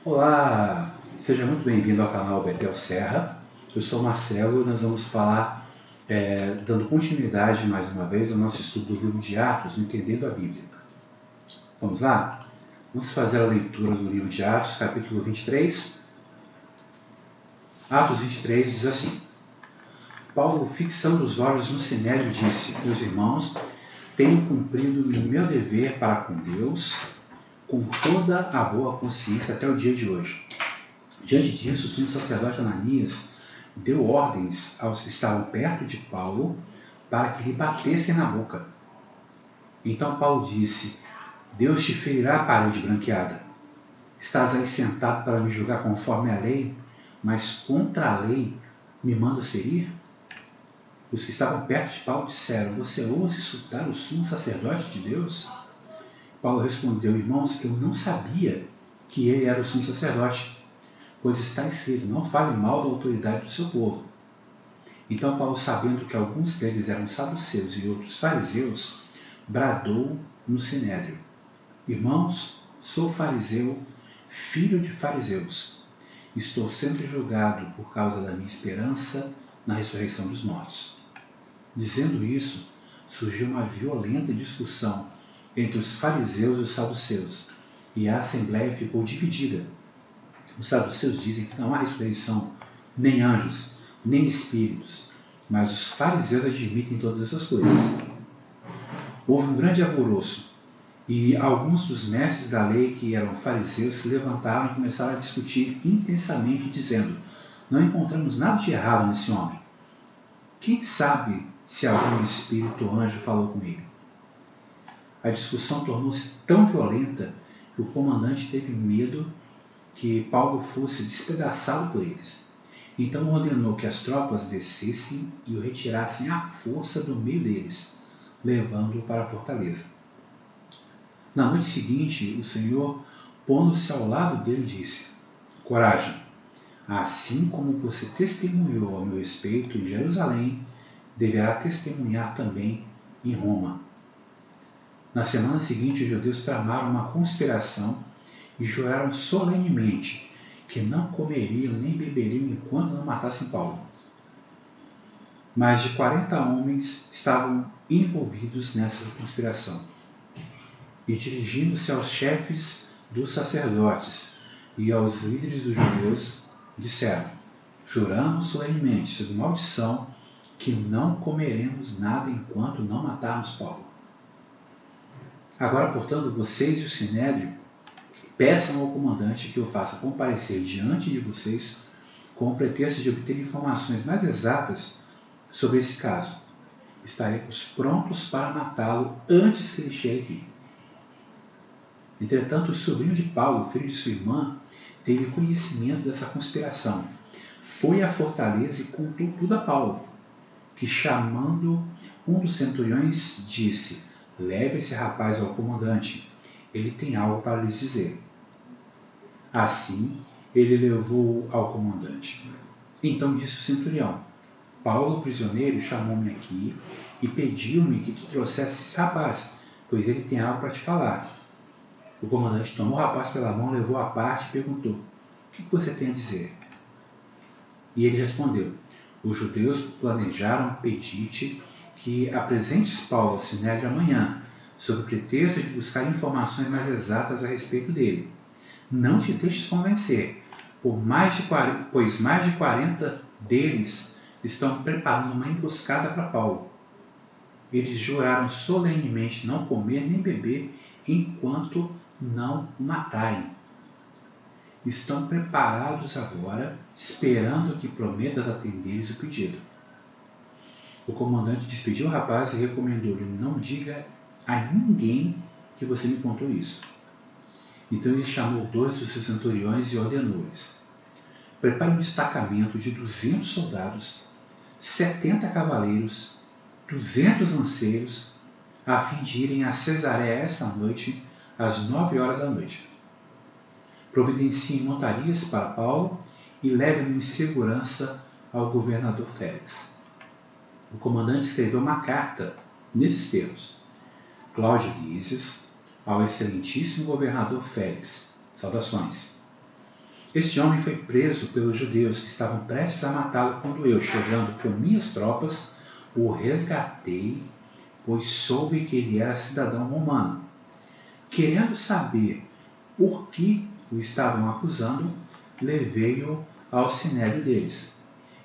Olá, seja muito bem-vindo ao canal Betel Serra. Eu sou Marcelo e nós vamos falar, dando continuidade mais uma vez ao nosso estudo do livro de Atos, Entendendo a Bíblia. Vamos lá? Vamos fazer a leitura do livro de Atos, capítulo 23. Atos 23 diz assim: Paulo, fixando os olhos no Sinédrio, disse: Meus irmãos, tenho cumprido o meu dever para com Deus com toda a boa consciência até o dia de hoje. Diante disso, o sumo sacerdote Ananias deu ordens aos que estavam perto de Paulo para que lhe batessem na boca. Então Paulo disse: Deus te ferirá a parede branqueada. Estás aí sentado para me julgar conforme a lei, mas contra a lei me mandas ferir? Os que estavam perto de Paulo disseram: Você ousa insultar o sumo sacerdote de Deus? Paulo respondeu: Irmãos, eu não sabia que ele era o sumo sacerdote, pois está escrito: não fale mal da autoridade do seu povo. Então Paulo, sabendo que alguns deles eram saduceus e outros fariseus, bradou no Sinédrio: Irmãos, sou fariseu, filho de fariseus. Estou sendo julgado por causa da minha esperança na ressurreição dos mortos. Dizendo isso, surgiu uma violenta discussão entre os fariseus e os saduceus, e a assembleia ficou dividida. Os saduceus dizem que não há ressurreição, nem anjos, nem espíritos, mas os fariseus admitem todas essas coisas. Houve um grande alvoroço, e alguns dos mestres da lei que eram fariseus se levantaram e começaram a discutir intensamente, dizendo: Não encontramos nada de errado nesse homem. Quem sabe se algum espírito ou anjo falou com ele? A discussão tornou-se tão violenta que o comandante teve medo que Paulo fosse despedaçado por eles. Então ordenou que as tropas descessem e o retirassem à força do meio deles, levando-o para a fortaleza. Na noite seguinte, o Senhor, pondo-se ao lado dele, disse: Coragem, assim como você testemunhou a meu respeito em Jerusalém, deverá testemunhar também em Roma. Na semana seguinte, os judeus tramaram uma conspiração e juraram solenemente que não comeriam nem beberiam enquanto não matassem Paulo. Mais de 40 homens estavam envolvidos nessa conspiração. E dirigindo-se aos chefes dos sacerdotes e aos líderes dos judeus, disseram: Juramos solenemente, sob maldição, que não comeremos nada enquanto não matarmos Paulo. Agora, portanto, vocês e o Sinédrio peçam ao comandante que o faça comparecer diante de vocês com o pretexto de obter informações mais exatas sobre esse caso. Estaremos prontos para matá-lo antes que ele chegue aqui. Entretanto, o sobrinho de Paulo, filho de sua irmã, teve conhecimento dessa conspiração. Foi à fortaleza e contou tudo a Paulo, que, chamando um dos centuriões, disse: Leve esse rapaz ao comandante, ele tem algo para lhes dizer. Assim, ele levou-o ao comandante. Então disse o centurião: Paulo, prisioneiro, chamou-me aqui e pediu-me que te trouxesse esse rapaz, pois ele tem algo para te falar. O comandante tomou o rapaz pela mão, levou à parte e perguntou: O que você tem a dizer? E ele respondeu: Os judeus planejaram pedir-te que apresentes Paulo ao Sinédrio amanhã, sob o pretexto de buscar informações mais exatas a respeito dele. Não te deixes convencer, pois mais de 40 deles estão preparando uma emboscada para Paulo. Eles juraram solenemente não comer nem beber enquanto não o matarem. Estão preparados agora, esperando que prometas atender-lhes o pedido. O comandante despediu o rapaz e recomendou-lhe: Não diga a ninguém que você me contou isso. Então ele chamou 2 dos seus centuriões e ordenou-lhes: Prepare um destacamento de 200 soldados, 70 cavaleiros, 200 lanceiros, a fim de irem a Cesareia essa noite, às 9 horas da noite. Providenciem montarias para Paulo e levem-no em segurança ao governador Félix. O comandante escreveu uma carta nesses termos: Cláudio Lísias, ao excelentíssimo governador Félix, saudações. Este homem foi preso pelos judeus que estavam prestes a matá-lo quando eu, chegando com minhas tropas, o resgatei, pois soube que ele era cidadão romano. Querendo saber por que o estavam acusando, levei-o ao sinédrio deles.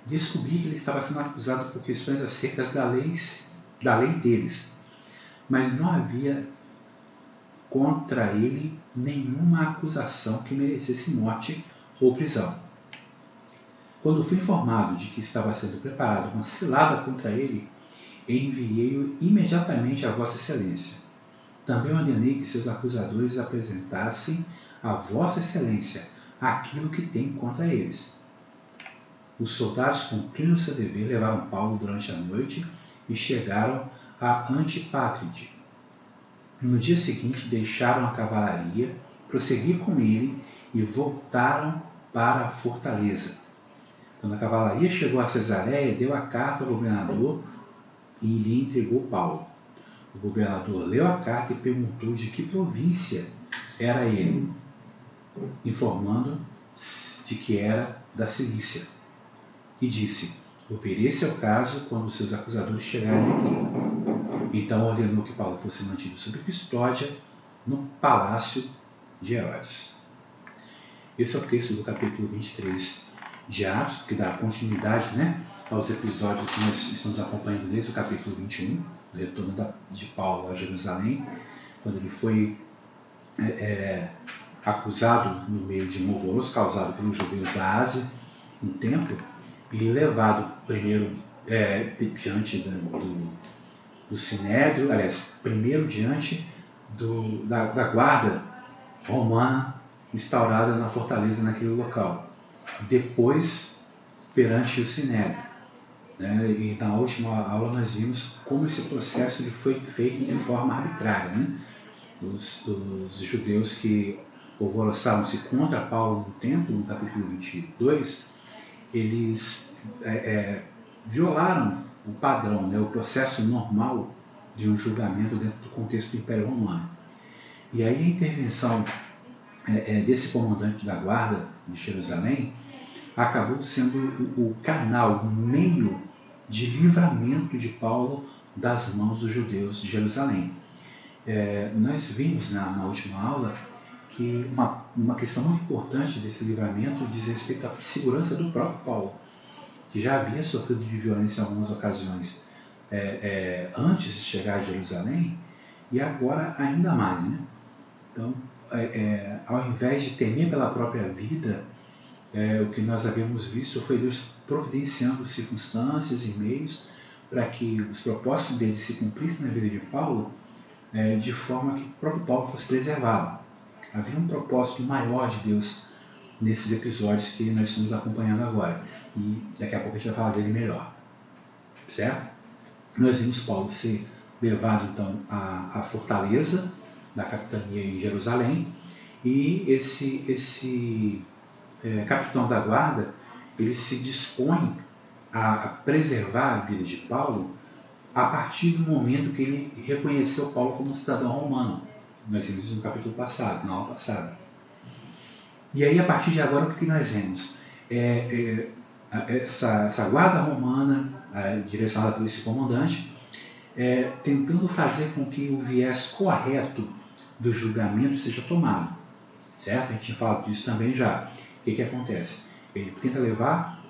Descobri que ele estava sendo acusado por questões acerca da lei deles, mas não havia contra ele nenhuma acusação que merecesse morte ou prisão. Quando fui informado de que estava sendo preparada uma cilada contra ele, enviei-o imediatamente a Vossa Excelência. Também ordenei que seus acusadores apresentassem a Vossa Excelência aquilo que tem contra eles. Os soldados, cumprindo seu dever, levaram Paulo durante a noite e chegaram a Antipátride. No dia seguinte, deixaram a cavalaria, prosseguiram com ele e voltaram para a fortaleza. Quando a cavalaria chegou a Cesareia, deu a carta ao governador e lhe entregou Paulo. O governador leu a carta e perguntou de que província era ele, informando de que era da Cilícia. E disse: ouvirei seu caso quando seus acusadores chegarem aqui. Então ordenou que Paulo fosse mantido sob custódia no palácio de Herodes. Esse é o texto do capítulo 23 de Atos, que dá continuidade, aos episódios que nós estamos acompanhando desde o capítulo 21, o retorno de Paulo a Jerusalém, quando ele foi acusado no meio de um alvoroço causado pelos judeus da Ásia no templo e levado primeiro diante do sinédrio, aliás, primeiro diante da guarda romana instaurada na fortaleza naquele local, depois perante o sinédrio. E na última aula nós vimos como esse processo ele foi feito de forma arbitrária. Os judeus que alvoroçavam-se contra Paulo no templo, no capítulo 22, eles violaram o padrão, o processo normal de um julgamento dentro do contexto do Império Romano. E aí a intervenção desse comandante da guarda de Jerusalém acabou sendo o canal, o meio de livramento de Paulo das mãos dos judeus de Jerusalém. Nós vimos na última aula que uma questão muito importante desse livramento diz respeito à segurança do próprio Paulo, que já havia sofrido de violência em algumas ocasiões antes de chegar a Jerusalém e agora ainda mais. Então, ao invés de temer pela própria vida, o que nós havíamos visto foi Deus providenciando circunstâncias e meios para que os propósitos dele se cumprissem na vida de Paulo, de forma que o próprio Paulo fosse preservado. Havia um propósito maior de Deus nesses episódios que nós estamos acompanhando agora. E daqui a pouco a gente vai falar dele melhor. Certo? Nós vimos Paulo ser levado então à fortaleza da capitania em Jerusalém, e esse capitão da guarda ele se dispõe a preservar a vida de Paulo a partir do momento que ele reconheceu Paulo como cidadão romano. Nós vimos isso no capítulo passado, na aula passada. E aí, a partir de agora, o que nós vemos? Essa guarda romana, direcionada por esse comandante, tentando fazer com que o viés correto do julgamento seja tomado. Certo? A gente tinha falado disso também já. O que acontece? Ele tenta levar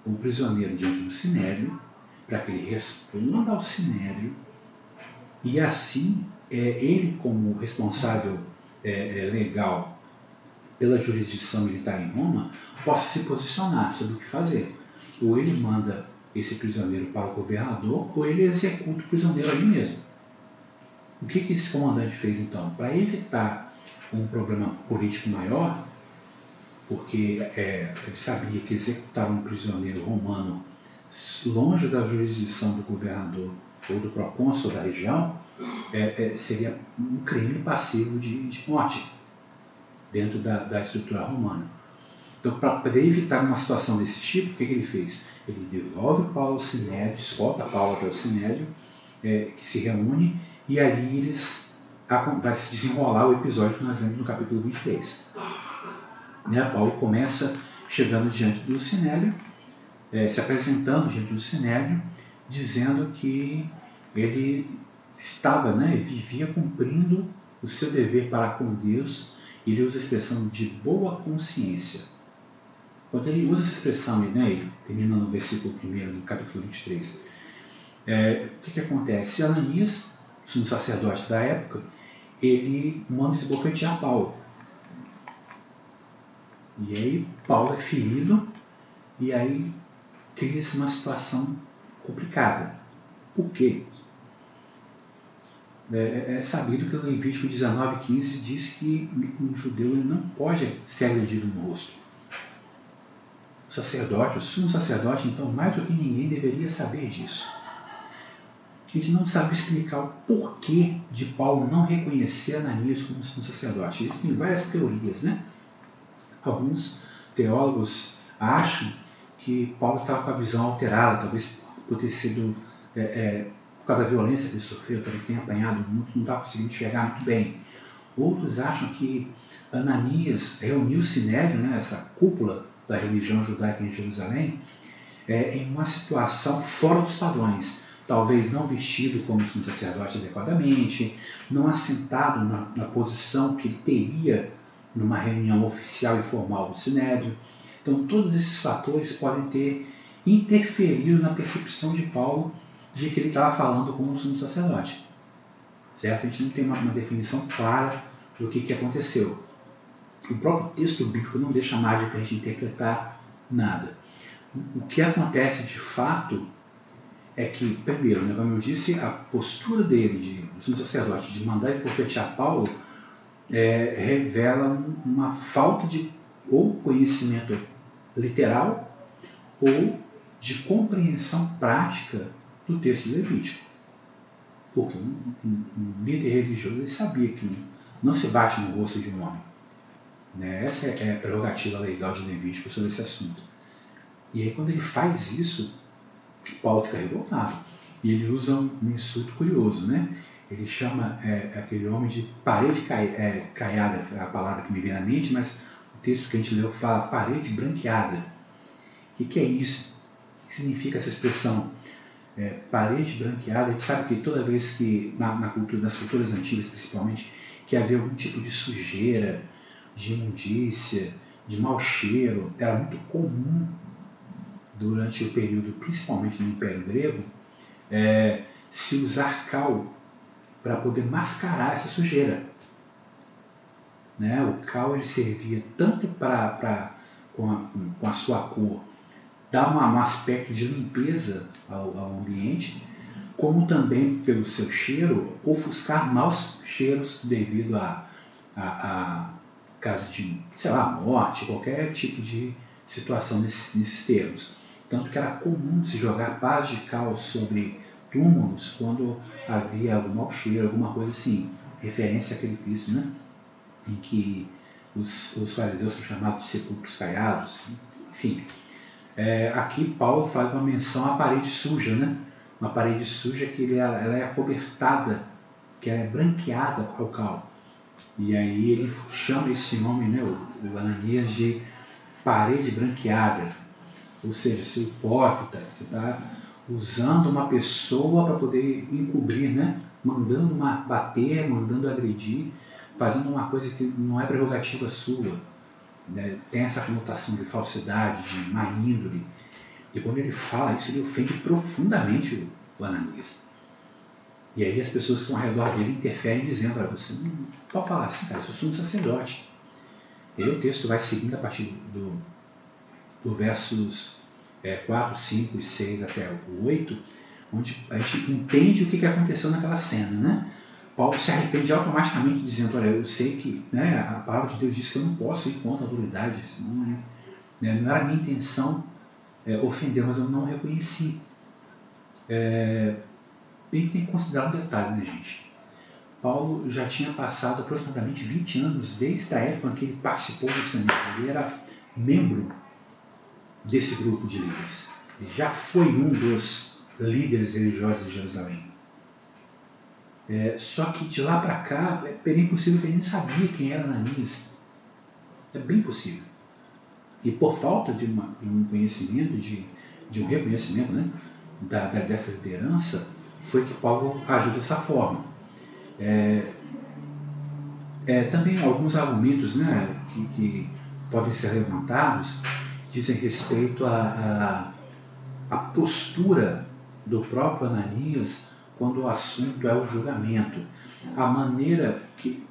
o prisioneiro diante do sinédrio, para que ele responda ao sinédrio, e assim, ele como responsável legal pela jurisdição militar em Roma, possa se posicionar sobre o que fazer. Ou ele manda esse prisioneiro para o governador, ou ele executa o prisioneiro ali mesmo. O que esse comandante fez então? Para evitar um problema político maior, porque ele sabia que executar um prisioneiro romano longe da jurisdição do governador ou do procônsul da região seria um crime passivo de morte dentro da estrutura romana. Então, para poder evitar uma situação desse tipo, o que ele fez? Ele devolve Paulo ao sinédrio, escolta Paulo até o sinédrio, que se reúne, e ali vai se desenrolar o episódio que nós vemos no capítulo 23. né, Paulo começa chegando diante do Sinédrio, se apresentando diante do Sinédrio, dizendo que ele estava, né, vivia cumprindo o seu dever para com Deus. Ele usa a expressão de boa consciência. Quando ele usa essa expressão, né, ele termina no versículo 1 do capítulo 23, o que acontece? Ananias, um sacerdote da época, ele manda esbofetear Paulo. E aí Paulo é ferido, e aí cria-se uma situação complicada. Por quê? É sabido que o Levítico 19:15 diz que um judeu não pode ser agredido no rosto. O sacerdote, o sumo sacerdote, então, mais do que ninguém, deveria saber disso. A gente não sabe explicar o porquê de Paulo não reconhecer Ananias como sumo sacerdote. Existem várias teorias, né? Alguns teólogos acham que Paulo estava com a visão alterada, talvez por ter sido, por causa da violência que ele sofreu, talvez tenha apanhado muito, não estava conseguindo enxergar muito bem. Outros acham que Ananias reuniu o Sinédrio, né, essa cúpula da religião judaica em Jerusalém, em uma situação fora dos padrões. Talvez não vestido como sumo sacerdote adequadamente, não assentado na posição que ele teria numa reunião oficial e formal do Sinédrio. Então, todos esses fatores podem ter interferido na percepção de Paulo de que ele estava falando como um sumo sacerdote. Certo? A gente não tem uma definição clara do que aconteceu. O próprio texto bíblico não deixa margem para a gente interpretar nada. O que acontece de fato é que, primeiro, né, como eu disse, a postura dele, do sumo sacerdote, de mandar esbofetear Paulo, revela uma falta de ou conhecimento literal ou de compreensão prática do texto do Levítico. Porque um líder religioso ele sabia que não se bate no rosto de um homem. Né? Essa é a prerrogativa legal de Levítico sobre esse assunto. E aí, quando ele faz isso, Paulo fica revoltado. E ele usa um insulto curioso, né? Ele chama aquele homem de parede caiada, é a palavra que me vem na mente, mas o texto que a gente leu fala parede branqueada. O que é isso? O que significa essa expressão? Parede branqueada. A gente sabe que toda vez que, nas culturas antigas principalmente, que havia algum tipo de sujeira, de imundícia, de mau cheiro, era muito comum durante o período, principalmente no Império Grego, se usar cal para poder mascarar essa sujeira. Né? O cal ele servia tanto para, com a sua cor, dar um aspecto de limpeza ao ambiente, como também, pelo seu cheiro, ofuscar maus cheiros devido a caso de, sei lá, morte, qualquer tipo de situação nesses termos. Tanto que era comum se jogar pás de cal sobre túmulos quando havia algum mau cheiro, alguma coisa assim. Referência àquele texto, né? Em que os fariseus são chamados de sepulcros caiados. Enfim, aqui Paulo faz uma menção à parede suja, né? Uma parede suja que ela é acobertada, que ela é branqueada com o cal. E aí ele chama esse nome, né, o Ananias, de parede branqueada. Ou seja, ser hipócrita, você está usando uma pessoa para poder encobrir, né? Mandando bater, mandando agredir, fazendo uma coisa que não é prerrogativa sua. Né? Tem essa conotação de falsidade, de má índole. E quando ele fala isso, ele ofende profundamente o Ananias. E aí as pessoas que estão ao redor dele interferem dizendo para você, não pode falar assim, cara, eu sou sumo sacerdote. E aí o texto vai seguindo a partir do versos 4, 5 e 6 até o 8, onde a gente entende o que aconteceu naquela cena, né? Paulo se arrepende automaticamente dizendo, olha, eu sei que, né, a palavra de Deus diz que eu não posso ir contra a autoridade, senão, não era a minha intenção ofender, mas eu não reconheci. E tem que considerar um detalhe, né, gente? Paulo já tinha passado aproximadamente 20 anos desde a época em que ele participou do Sinédrio. Ele era membro desse grupo de líderes. Ele já foi um dos líderes religiosos de Jerusalém. Só que de lá para cá é bem possível que ele nem sabia quem era Ananias. É bem possível. E por falta de um conhecimento, de um reconhecimento, né, dessa liderança, foi que Paulo agiu dessa forma. Também alguns argumentos, né, que podem ser levantados dizem respeito à postura do próprio Ananias quando o assunto é o julgamento. A maneira que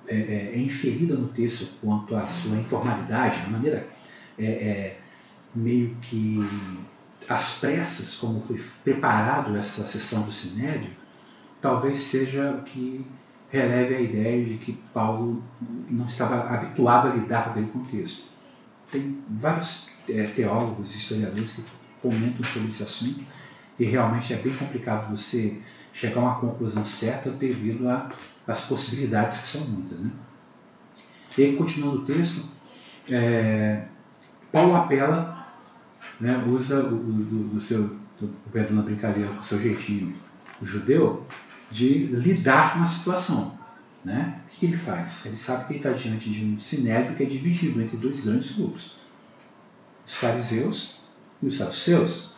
é inferida no texto quanto à sua informalidade, a maneira meio que às pressas, como foi preparado essa sessão do Sinédrio, talvez seja o que releve a ideia de que Paulo não estava habituado a lidar com aquele contexto. Tem vários teólogos e historiadores que comentam sobre esse assunto e realmente é bem complicado você chegar a uma conclusão certa devido às possibilidades que são muitas, né? E aí, continuando o texto, Paulo apela, né, usa perdão na brincadeira, com o seu jeitinho judeu, de lidar com a situação. Né? O que ele faz? Ele sabe que ele está diante de um sinédrio que é dividido entre dois grandes grupos, os fariseus e os saduceus.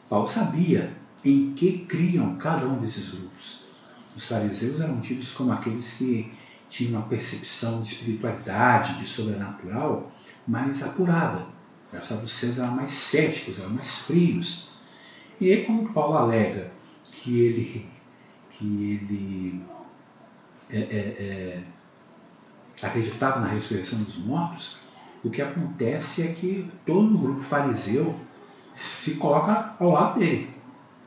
Paulo sabia em que criam cada um desses grupos. Os fariseus eram tidos como aqueles que tinham uma percepção de espiritualidade, de sobrenatural, mais apurada. Os saduceus eram mais céticos, eram mais frios. E aí, quando Paulo alega que ele acreditava na ressurreição dos mortos, o que acontece é que todo o grupo fariseu se coloca ao lado dele,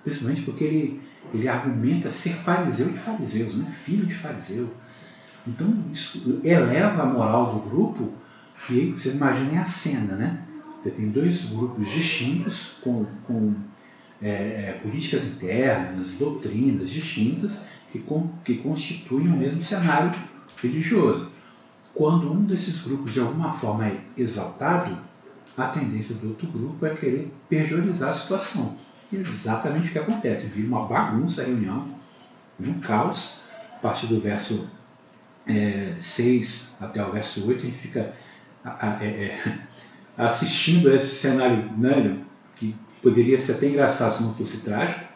principalmente porque ele argumenta ser fariseu de fariseus, né? Filho de fariseu. Então isso eleva a moral do grupo, e aí vocês imaginem a cena, né? Você tem dois grupos distintos, com políticas internas, doutrinas distintas, que constituem o mesmo cenário religioso. Quando um desses grupos de alguma forma é exaltado, a tendência do outro grupo é querer pejorizar a situação. E é exatamente o que acontece. Vira uma bagunça a reunião, um caos. A partir do verso 6 até o verso 8, a gente fica assistindo a esse cenário, né, que poderia ser até engraçado se não fosse trágico.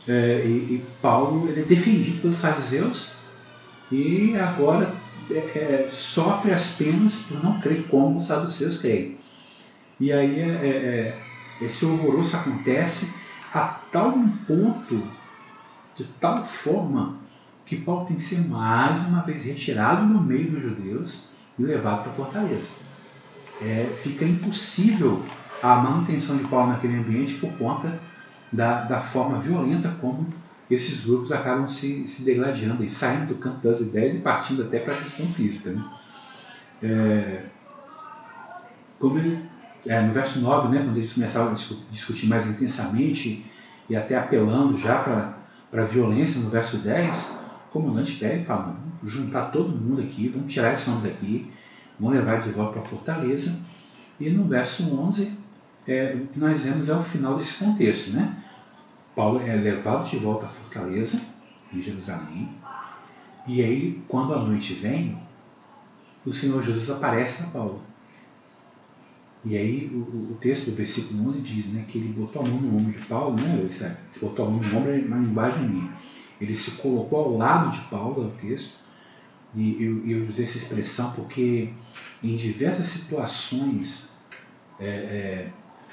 E Paulo ele é defendido pelos fariseus e agora sofre as penas por não crer como os saduceus creem. E aí esse alvoroço acontece a tal ponto, de tal forma, que Paulo tem que ser mais uma vez retirado no meio dos judeus e levado para a fortaleza. Fica impossível a manutenção de Paulo naquele ambiente por conta da forma violenta como esses grupos acabam se degladiando e saindo do campo das ideias e partindo até para a questão física. Né? No verso 9, né, quando eles começavam a discutir mais intensamente e até apelando já para a violência, no verso 10, o comandante pega e fala: vamos juntar todo mundo aqui, vamos tirar esse homem daqui, vamos levar de volta para a fortaleza. E no verso 11, o que nós vemos é o final desse contexto. Né? Paulo é levado de volta à fortaleza, em Jerusalém, e aí, quando a noite vem, o Senhor Jesus aparece para Paulo. E aí o texto do versículo 11 diz, né, que ele botou a mão no ombro de Paulo, né, botou a mão no ombro na linguagem minha. Ele se colocou ao lado de Paulo, é o texto, e eu usei essa expressão porque em diversas situações,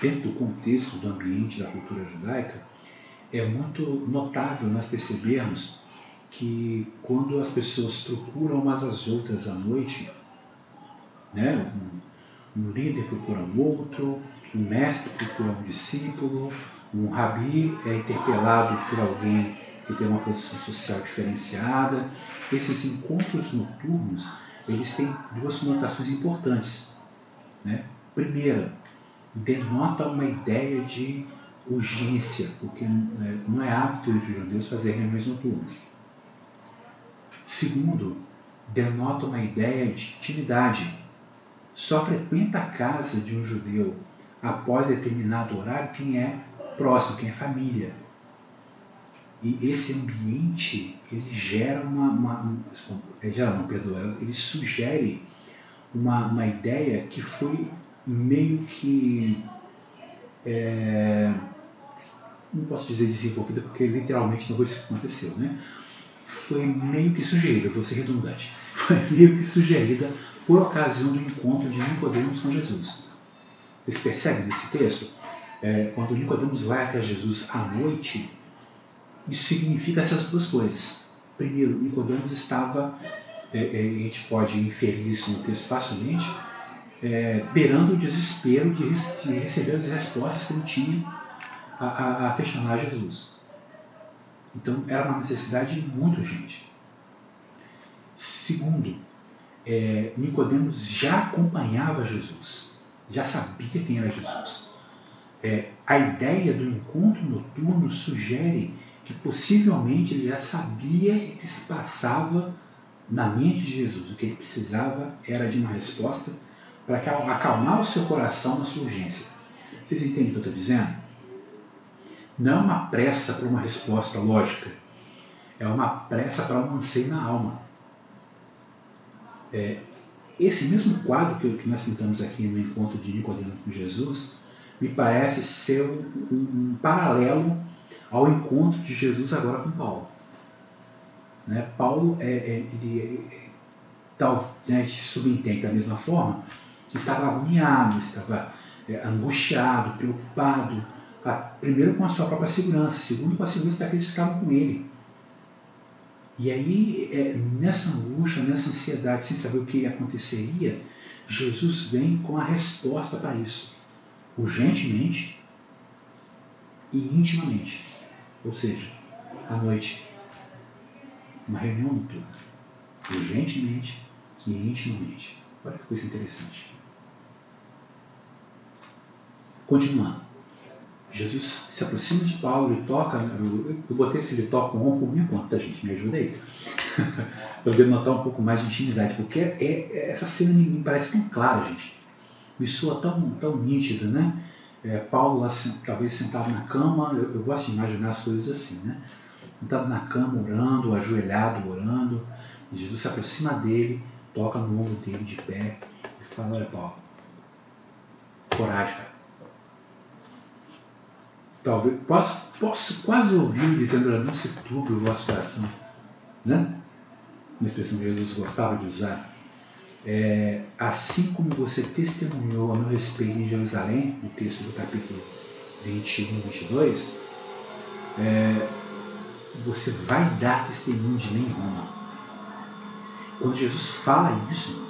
dentro do contexto do ambiente da cultura judaica, é muito notável nós percebermos que quando as pessoas procuram umas às outras à noite, né, um líder procura um outro, um mestre procura um discípulo, um rabi é interpelado por alguém que tem uma posição social diferenciada. Esses encontros noturnos, eles têm duas conotações importantes. Né? Primeira, denota uma ideia de urgência, porque não é hábito entre os judeus fazer reuniões noturnas. Segundo, denota uma ideia de intimidade. Só frequenta a casa de um judeu após determinado horário quem é próximo, quem é família. E esse ambiente, ele gera ele sugere uma ideia que foi meio que, não posso dizer desenvolvida, porque literalmente não foi isso que aconteceu, né? Foi meio que sugerida, vou ser redundante, foi meio que sugerida por ocasião do encontro de Nicodemos com Jesus. Vocês percebem nesse texto? Quando Nicodemos vai até Jesus à noite, isso significa essas duas coisas. Primeiro, Nicodemos estava, a gente pode inferir isso no texto facilmente, beirando o desespero de receber as respostas que ele tinha a questionar Jesus. Então, era uma necessidade muito urgente. Segundo, Nicodemos já acompanhava Jesus, já sabia quem era Jesus. A ideia do encontro noturno sugere que possivelmente ele já sabia o que se passava na mente de Jesus. O que ele precisava era de uma resposta para acalmar o seu coração na sua urgência. Vocês entendem o que eu estou dizendo? Não é uma pressa para uma resposta lógica, é uma pressa para um anseio na alma. Esse mesmo quadro que nós pintamos aqui no encontro de Nicodemos com Jesus me parece ser um paralelo ao encontro de Jesus agora com Paulo. Paulo, se subentende da mesma forma, que estava agoniado, estava angustiado, preocupado, primeiro com a sua própria segurança, segundo com a segurança daqueles que estavam com ele. E aí, nessa angústia, nessa ansiedade, sem saber o que aconteceria, Jesus vem com a resposta para isso, urgentemente e intimamente. Ou seja, à noite, uma reunião noturna, urgentemente e intimamente. Olha que coisa interessante. Continuando. Jesus se aproxima de Paulo e toca, eu botei esse ele toca um por minha conta, gente, me ajuda aí. Para eu notar um pouco mais de intimidade, porque essa cena me parece tão clara, gente. Me soa tão nítida, né? Paulo lá, talvez sentado na cama, eu gosto de imaginar as coisas assim, né? Sentado na cama, orando, ajoelhado, orando, e Jesus se aproxima dele, toca no ombro dele de pé e fala: olha, Paulo, coragem, cara. Talvez, posso quase ouvir dizendo: não se turbe o vosso coração, né? Uma expressão que Jesus gostava de usar. Assim como você testemunhou a meu respeito em Jerusalém, no texto do capítulo 21 e 22, você vai dar testemunho de mim em Roma. Quando Jesus fala isso,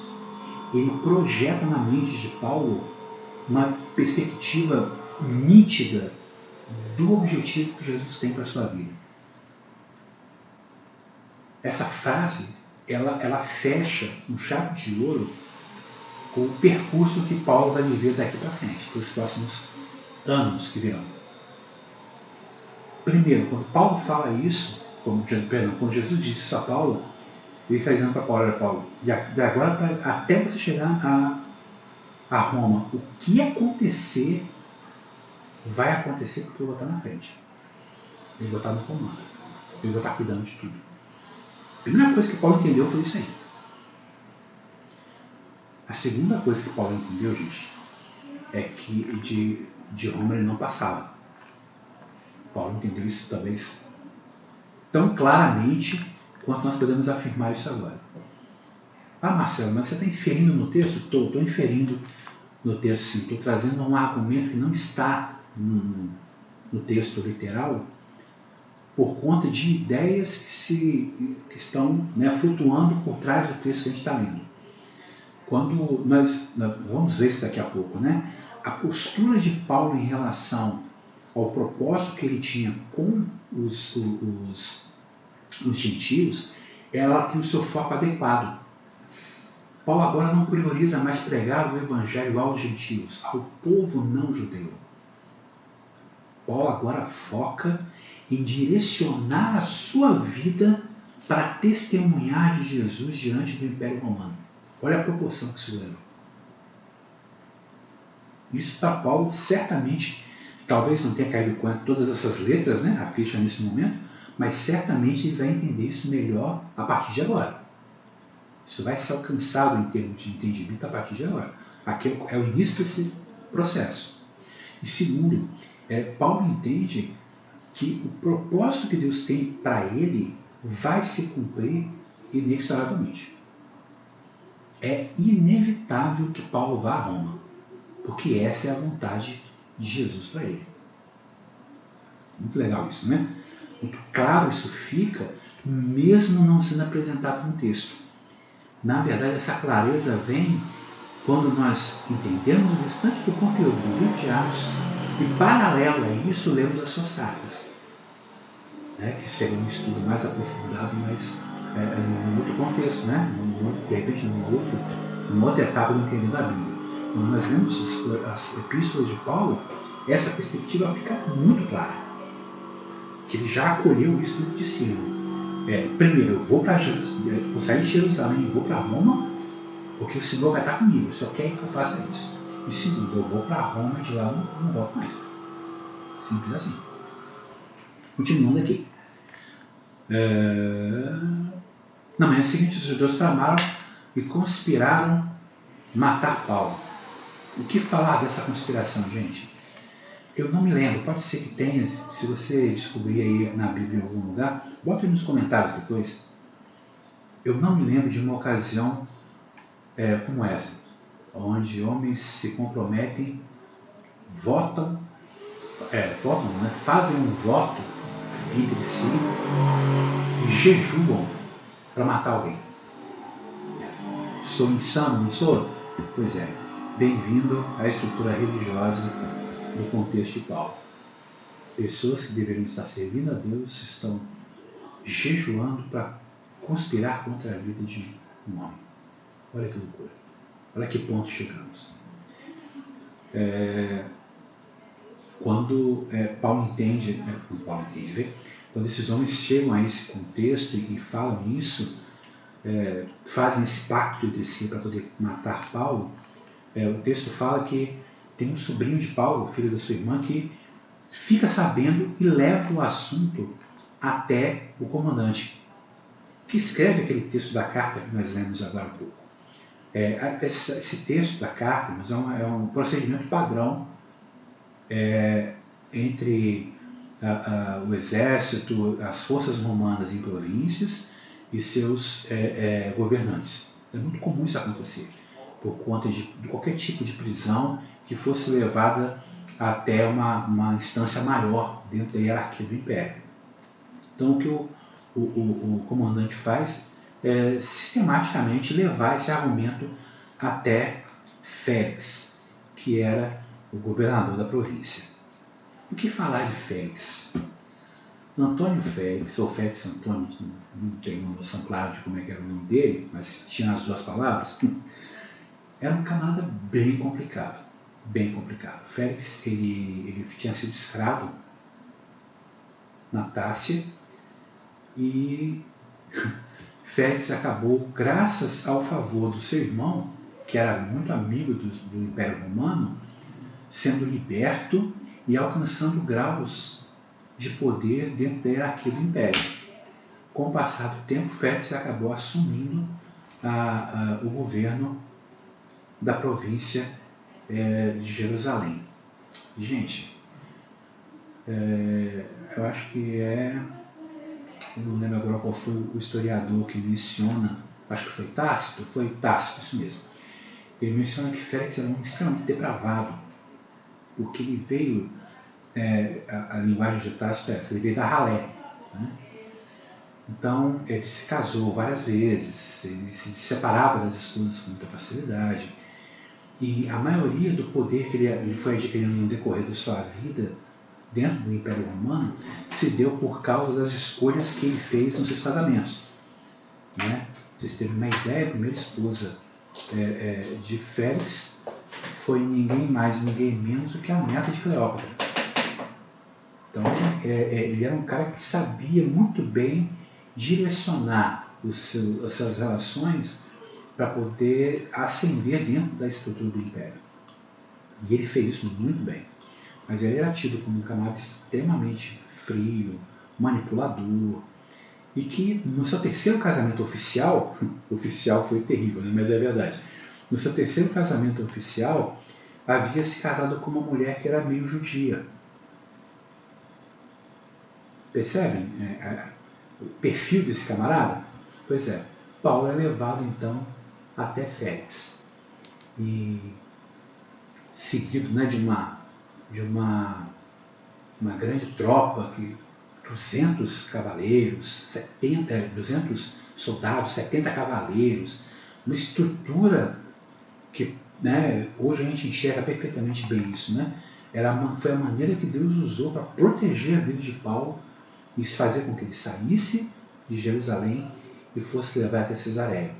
ele projeta na mente de Paulo uma perspectiva nítida do objetivo que Jesus tem para a sua vida. Essa frase, ela fecha um chave de ouro com o percurso que Paulo vai viver daqui para frente, para os próximos anos que virão. Primeiro, quando Paulo fala isso, quando Jesus disse isso a Paulo, ele está dizendo para Paulo: olha, Paulo, de agora até você chegar a Roma, o que acontecer, vai acontecer porque eu vou estar na frente. Eu vou estar no comando. Eu vou estar cuidando de tudo. A primeira coisa que Paulo entendeu foi isso aí. A segunda coisa que Paulo entendeu, gente, é que de Roma ele não passava. Paulo entendeu isso talvez tão claramente quanto nós podemos afirmar isso agora. Ah, Marcelo, mas você está inferindo no texto? Estou inferindo no texto, sim. Estou trazendo um argumento que não está no texto literal, por conta de ideias que estão flutuando por trás do texto que a gente está lendo. Quando nós vamos ver isso daqui a pouco, né? A postura de Paulo em relação ao propósito que ele tinha com os gentios, ela tem o seu foco adequado. Paulo agora não prioriza mais pregar o evangelho aos gentios, ao povo não judeu. Paulo agora foca em direcionar a sua vida para testemunhar de Jesus diante do Império Romano. Olha a proporção que isso leva. Isso para Paulo certamente, talvez não tenha caído com todas essas letras, né, a ficha nesse momento, mas certamente ele vai entender isso melhor a partir de agora. Isso vai ser alcançado em termos de entendimento a partir de agora. Aqui é o início desse processo. E segundo, Paulo entende que o propósito que Deus tem para ele vai se cumprir inexoravelmente. É inevitável que Paulo vá a Roma, porque essa é a vontade de Jesus para ele. Muito legal isso, né? Muito claro isso fica, mesmo não sendo apresentado no texto. Na verdade, essa clareza vem quando nós entendemos o restante do conteúdo do livro de Atos e, paralelo a isso, lemos as suas cartas, né? Que seria um estudo mais aprofundado, mas num outro contexto, né? De repente, numa outra etapa do entendimento da Bíblia. Quando nós lemos as epístolas de Paulo, essa perspectiva fica muito clara. Que ele já acolheu isso muito de cima. Primeiro, eu vou sair de Jerusalém e vou para Roma, porque o Senhor vai estar comigo, só quer que eu faça isso. E segundo, eu vou para Roma e de lá não volto mais. Simples assim. Continuando aqui. Na manhã seguinte, os judeus tramaram e conspiraram matar Paulo. O que falar dessa conspiração, gente? Eu não me lembro, pode ser que tenha, se você descobrir aí na Bíblia em algum lugar, bota aí nos comentários depois. Eu não me lembro de uma ocasião como essa, onde homens se comprometem, votam, né, fazem um voto entre si e jejuam para matar alguém. Sou insano, não sou? Pois é, bem-vindo à estrutura religiosa no contexto de Paulo. Pessoas que deveriam estar servindo a Deus estão jejuando para conspirar contra a vida de um homem. Olha que loucura. Olha que ponto chegamos. Quando Paulo entende, quando esses homens chegam a esse contexto e falam isso, fazem esse pacto entre si para poder matar Paulo, o texto fala que tem um sobrinho de Paulo, filho da sua irmã, que fica sabendo e leva o assunto até o comandante, que escreve aquele texto da carta que nós lemos agora há pouco. Esse texto da carta é um procedimento padrão entre o exército, as forças romanas em províncias e seus governantes. É muito comum isso acontecer, por conta de qualquer tipo de prisão que fosse levada até uma instância maior dentro da hierarquia do império. Então o que o comandante faz é sistematicamente levar esse argumento até Félix, que era o governador da província. O que falar de Félix? Antônio Félix, ou Félix Antônio, não tenho uma noção clara de como é que era o nome dele, mas tinha as duas palavras, era um camarada bem complicado. Bem complicado. Félix ele tinha sido escravo na Tácia e Félix acabou, graças ao favor do seu irmão, que era muito amigo do Império Romano, sendo liberto e alcançando graus de poder dentro da hierarquia do Império. Com o passar do tempo, Félix acabou assumindo o governo da província de Jerusalém. Gente, eu acho que eu não lembro agora qual foi o historiador que menciona, acho que foi Tácito, isso mesmo. Ele menciona que Félix era um extremamente depravado, porque ele veio, a linguagem de Tácito é essa, ele veio da ralé, né? Então ele se casou várias vezes, ele se separava das esposas com muita facilidade, e a maioria do poder que ele foi adquirindo no decorrer da sua vida dentro do Império Romano se deu por causa das escolhas que ele fez nos seus casamentos, né? Vocês terem uma ideia, a primeira esposa de Félix foi ninguém mais, ninguém menos do que a neta de Cleópatra. Então ele era um cara que sabia muito bem direcionar as suas relações para poder ascender dentro da estrutura do Império. E ele fez isso muito bem. Mas ele era tido como um camarada extremamente frio, manipulador, e que no seu terceiro casamento oficial foi terrível, né? Mas é verdade, no seu terceiro casamento oficial, havia se casado com uma mulher que era meio judia. Percebem o perfil desse camarada? Pois é, Paulo é levado então até Félix e seguido, né, de uma grande tropa, 200 cavaleiros, 200 soldados, 70 cavaleiros, uma estrutura que, né, hoje a gente enxerga perfeitamente bem isso, né? Foi a maneira que Deus usou para proteger a vida de Paulo e fazer com que ele saísse de Jerusalém e fosse levado até Cesareia.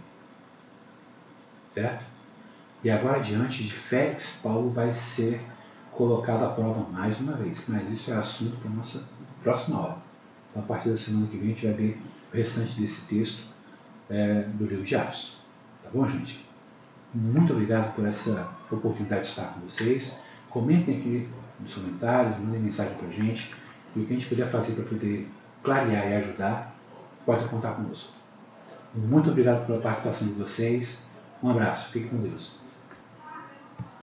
Certo? E agora, diante de Félix, Paulo vai ser colocado à prova mais uma vez. Mas isso é assunto para a nossa próxima aula. Então, a partir da semana que vem, a gente vai ver o restante desse texto do livro de Atos. Tá bom, gente? Muito obrigado por essa oportunidade de estar com vocês. Comentem aqui nos comentários, mandem mensagem para a gente. E o que a gente puder fazer para poder clarear e ajudar, pode contar conosco. Muito obrigado pela participação de vocês. Um abraço. Fique com Deus.